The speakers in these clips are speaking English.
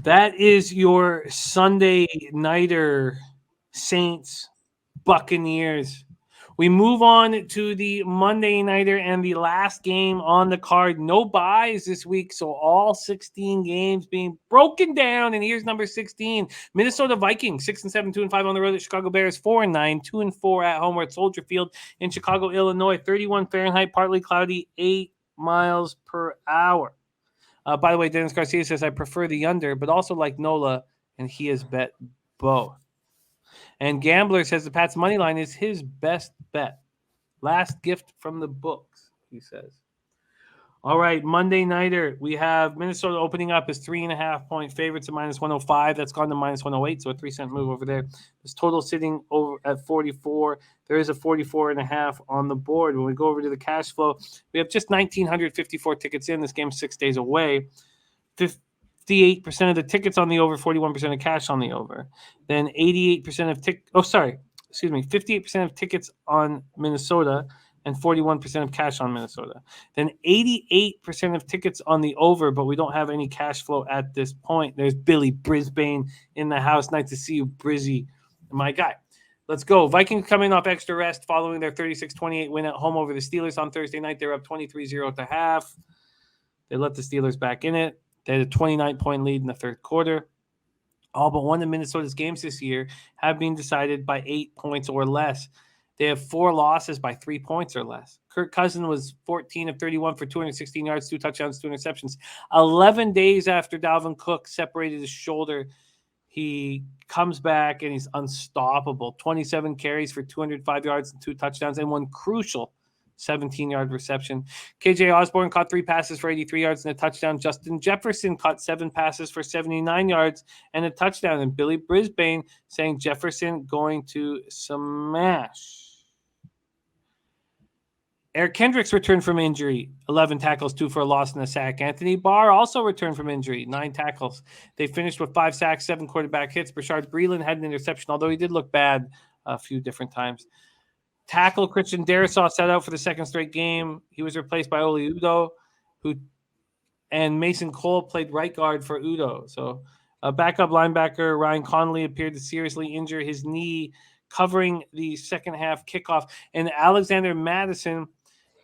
That is your Sunday nighter, Saints, Buccaneers. We move on to the Monday nighter and the last game on the card. No buys this week, so all 16 games being broken down. And here's number 16: Minnesota Vikings 6-7, 2-5 on the road at Chicago Bears 4-9, 2-4 at home. We're at Soldier Field in Chicago, Illinois. 31 Fahrenheit, partly cloudy, 8 miles per hour. By the way, Dennis Garcia says I prefer the under, but also like Nola, and he has bet both. And Gambler says the Pats money line is his best bet. Last gift from the books, he says. All right, Monday nighter. We have Minnesota opening up as 3.5-point favorites at -105. That's gone to -108, so a 3-cent move over there. This total sitting over at 44. There is a 44.5 on the board. When we go over to the cash flow, we have just 1,954 tickets in. This game's 6 days away. 58% of the tickets on the over, 41% of cash on the over. Then 88% of 58% of tickets on Minnesota and 41% of cash on Minnesota. Then 88% of tickets on the over, but we don't have any cash flow at this point. There's Billy Brisbane in the house. Nice to see you, Brizzy, my guy. Let's go. Vikings coming off extra rest following their 36-28 win at home over the Steelers on Thursday night. They're up 23-0 at the half. They let the Steelers back in it. They had a 29-point lead in the third quarter. All but one of Minnesota's games this year have been decided by 8 points or less. They have 4 losses by 3 points or less. Kirk Cousins was 14 of 31 for 216 yards, 2 touchdowns, 2 interceptions. 11 days after Dalvin Cook separated his shoulder, he comes back and he's unstoppable. 27 carries for 205 yards and 2 touchdowns, and one crucial 17-yard reception. KJ Osborne caught 3 passes for 83 yards and a touchdown. Justin Jefferson caught 7 passes for 79 yards and a touchdown. And Billy Brisbane saying Jefferson going to smash. Eric Kendricks returned from injury, 11 tackles, 2 for a loss and a sack. Anthony Barr also returned from injury, 9 tackles. They finished with 5 sacks, 7 quarterback hits. Brashard Breeland had an interception, although he did look bad a few different times. Tackle Christian Darrisaw sat out for the second straight game. He was replaced by Oli Udoh, and Mason Cole played right guard for Udoh. So backup linebacker Ryan Connolly appeared to seriously injure his knee covering the second half kickoff. And Alexander Madison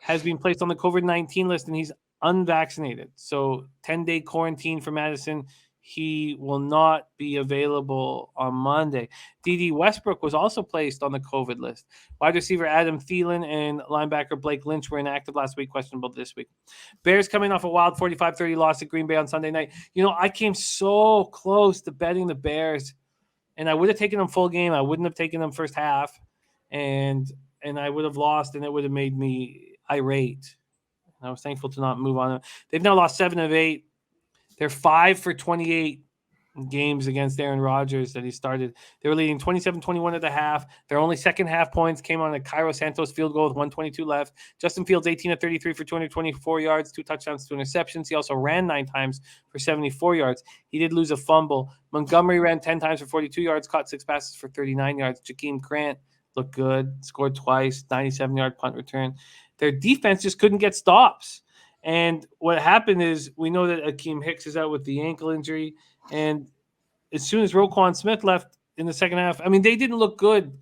has been placed on the COVID-19 list, and he's unvaccinated. So 10-day quarantine for Madison. He will not be available on Monday. D.D. Westbrook was also placed on the COVID list. Wide receiver Adam Thielen and linebacker Blake Lynch were inactive last week, questionable this week. Bears coming off a wild 45-30 loss at Green Bay on Sunday night. You know, I came so close to betting the Bears, and I would have taken them full game. I wouldn't have taken them first half, and I would have lost, and it would have made me irate. I was thankful to not move on. They've now lost 7 of 8. They're 5 for 28 games against Aaron Rodgers that he started. They were leading 27-21 at the half. Their only second half points came on a Cairo Santos field goal with 1:22 left. Justin Fields, 18 of 33 for 224 yards, 2 touchdowns, 2 interceptions. He also ran 9 times for 74 yards. He did lose a fumble. Montgomery ran 10 times for 42 yards, caught 6 passes for 39 yards. Jakeem Grant looked good, scored twice, 97-yard punt return. Their defense just couldn't get stops. And what happened is we know that Akeem Hicks is out with the ankle injury. And as soon as Roquan Smith left in the second half, I mean, they didn't look good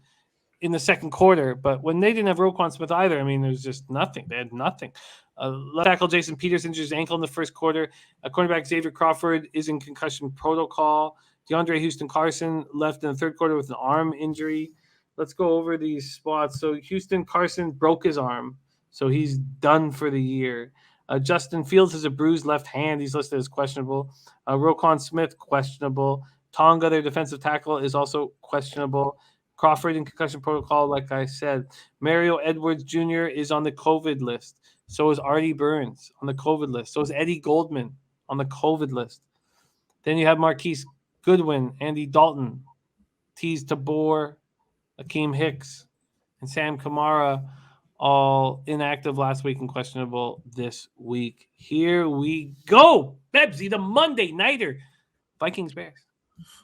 in the second quarter. But when they didn't have Roquan Smith either, I mean, there was just nothing. They had nothing. Left tackle Jason Peters injured his ankle in the first quarter. Cornerback Xavier Crawford is in concussion protocol. DeAndre Houston Carson left in the third quarter with an arm injury. Let's go over these spots. So Houston Carson broke his arm, so he's done for the year. Justin Fields has a bruised left hand. He's listed as questionable. Roquan Smith, questionable. Tonga, their defensive tackle, is also questionable. Crawford in concussion protocol, like I said. Mario Edwards Jr. is on the COVID list. So is Artie Burns on the COVID list. So is Eddie Goldman on the COVID list. Then you have Marquise Goodwin, Andy Dalton, Teez Tabor, Akeem Hicks, and Sam Kamara, all inactive last week and questionable this week. Here we go. Bebsie, the Monday nighter. Vikings Bears.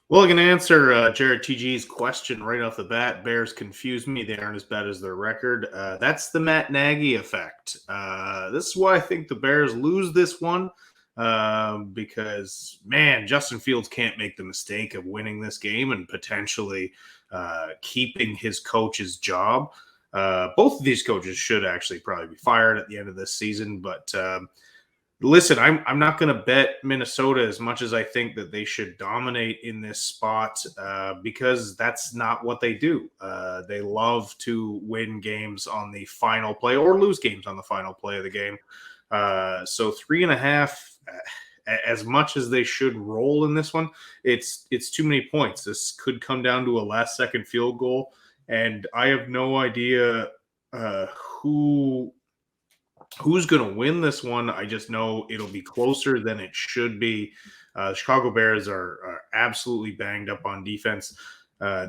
Well, I can answer Jared TG's question right off the bat. Bears confuse me. They aren't as bad as their record. That's the Matt Nagy effect. This is why I think the Bears lose this one. because, man, Justin Fields can't make the mistake of winning this game and potentially keeping his coach's job. Both of these coaches should actually probably be fired at the end of this season, but listen, I'm not going to bet Minnesota as much as I think that they should dominate in this spot because that's not what they do. They love to win games on the final play or lose games on the final play of the game. So 3.5, as much as they should roll in this one, it's too many points. This could come down to a last-second field goal, and I have no idea who's going to win this one. I just know it'll be closer than it should be. The Chicago Bears are absolutely banged up on defense.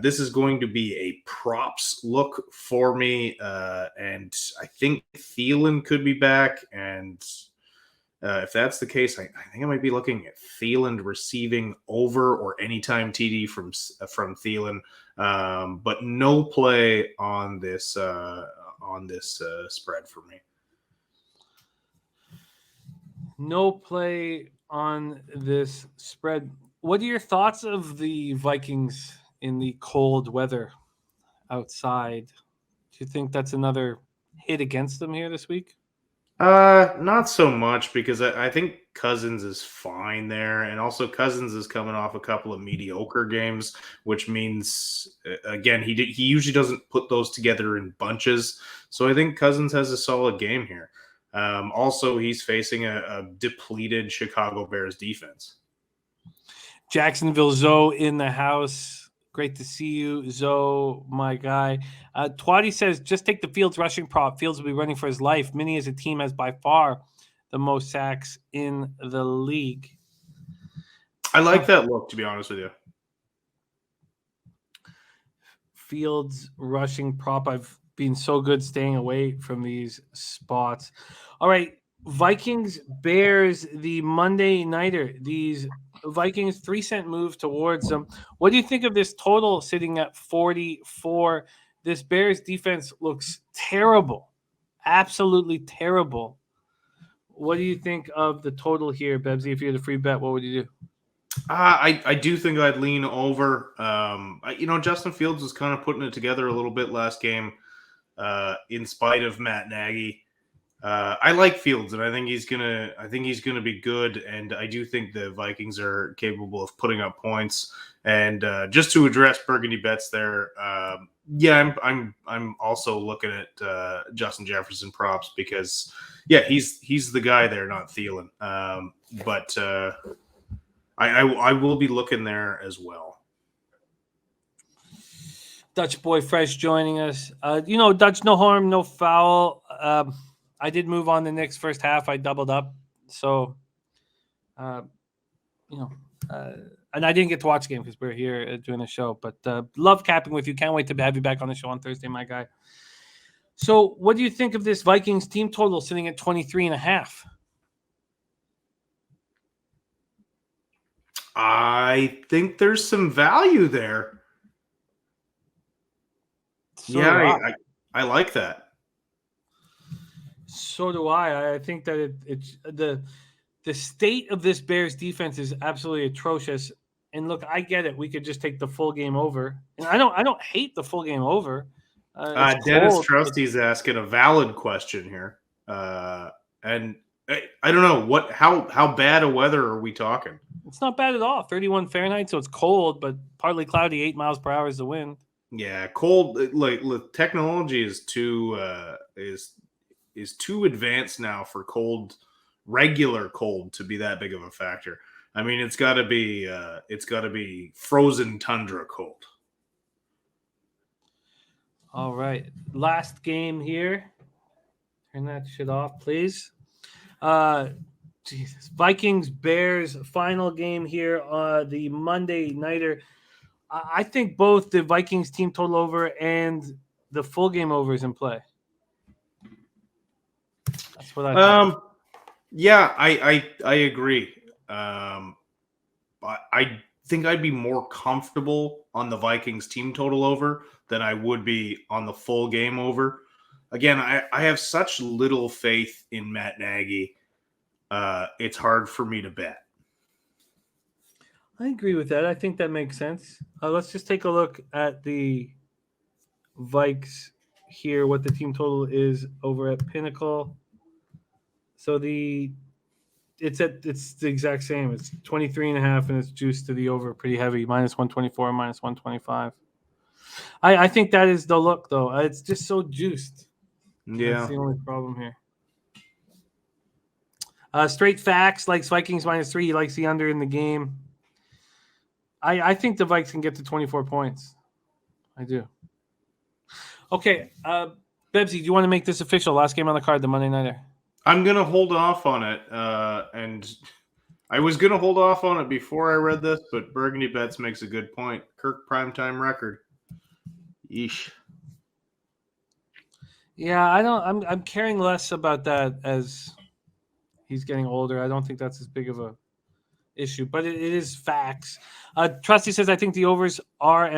This is going to be a props look for me, and I think Thielen could be back. And if that's the case, I think I might be looking at Thielen receiving over or anytime TD from Thielen, but no play on this spread for me. No play on this spread. What are your thoughts of the Vikings in the cold weather outside? Do you think that's another hit against them here this week? Not so much because I think Cousins is fine there, and also Cousins is coming off a couple of mediocre games, which means again he usually doesn't put those together in bunches. So I think Cousins has a solid game here. Also, he's facing a depleted Chicago Bears defense. Jacksonville Zoe in the house. Great to see you, Zoe, my guy. Twatty says, just take the Fields rushing prop. Fields will be running for his life. Mini as a team has by far the most sacks in the league. I like that look, to be honest with you. Fields rushing prop. I've been so good staying away from these spots. All right, Vikings, Bears, the Monday nighter. These Vikings 3-cent move towards them. What do you think of this total sitting at 44? This Bears defense looks terrible, absolutely terrible. What do you think of the total here, Bebsie? If you had a free bet, what would you do? I do think I'd lean over. Justin Fields was kind of putting it together a little bit last game, in spite of Matt Nagy. I like Fields, and I think he's gonna be good. And I do think the Vikings are capable of putting up points. And just to address Burgundy bets there, I'm also looking at Justin Jefferson props because he's the guy there, not Thielen. But I will be looking there as well. Dutch Boy Fresh joining us. Dutch, no harm, no foul. I did move on the Knicks first half. I doubled up. So, and I didn't get to watch the game because we're here doing a show. But love capping with you. Can't wait to have you back on the show on Thursday, my guy. So what do you think of this Vikings team total sitting at 23.5? I think there's some value there. So I like that. So do I. I think that it's the state of this Bears defense is absolutely atrocious. And look, I get it. We could just take the full game over, and I don't hate the full game over. Dennis Trusty's asking a valid question here, and I don't know how bad a weather are we talking? It's not bad at all. 31 Fahrenheit, so it's cold, but partly cloudy. 8 miles per hour is the wind. Yeah, cold. Like technology is too advanced now for regular cold to be that big of a factor. I mean, it's got to be frozen tundra cold. All right, last game here. Turn that shit off, please. Jesus. Vikings Bears final game here. The Monday nighter. I think both the Vikings team total over and the full game over is in play. That's what I think. Yeah, I agree. I think I'd be more comfortable on the Vikings team total over than I would be on the full game over. Again, I have such little faith in Matt Nagy. it's hard for me to bet. I agree with that. I think that makes sense. Let's just take a look at the Vikes here, what the team total is over at Pinnacle. So it's the exact same. It's 23.5, and it's juiced to the over pretty heavy, minus 124, minus 125. I think that is the look, though. It's just so juiced. Yeah. That's the only problem here. Straight facts likes Vikings -3. He likes the under in the game. I think the Vikes can get to 24 points. I do. Okay, Bebsie, do you want to make this official? Last game on the card, the Monday Nighter. I'm going to hold off on it. And I was going to hold off on it before I read this, but Burgundy Bets makes a good point. Kirk primetime record. Yeesh. Yeah, I'm caring less about that as he's getting older. I don't think that's as big of a issue, but it is facts. Trusty says, I think the overs are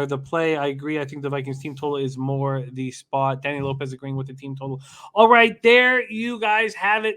the play. I agree. I think the Vikings team total is more the spot. Danny Lopez agreeing with the team total. All right, there you guys have it.